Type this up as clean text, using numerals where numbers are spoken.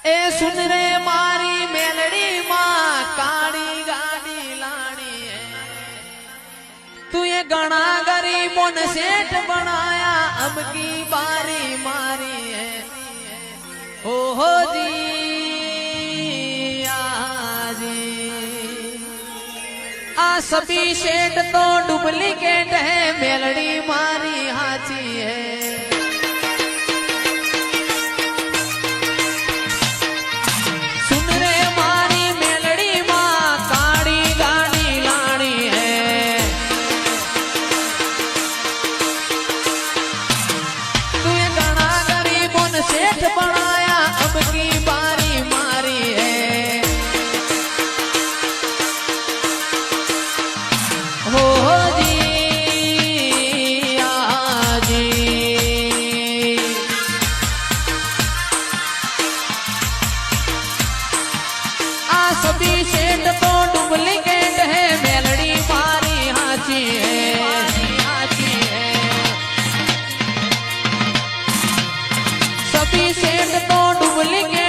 ए सुन रे मारी मेलड़ी माँ काली गाड़ी लानी है। तू ये गणा गरीबों ने सेठ बनाया अब की बारी मारी है। ओहो जी आजी आ सभी सेठ तो डुप्लीकेट है मेलड़ी मारी हाची है। बनाया अब की बारी मारी है। हो जी आजी आ सभी सेठ तो डुप्लीकेट है मेलड़ी मारी हाची है। सभी सेठ तो डुप्लीकेट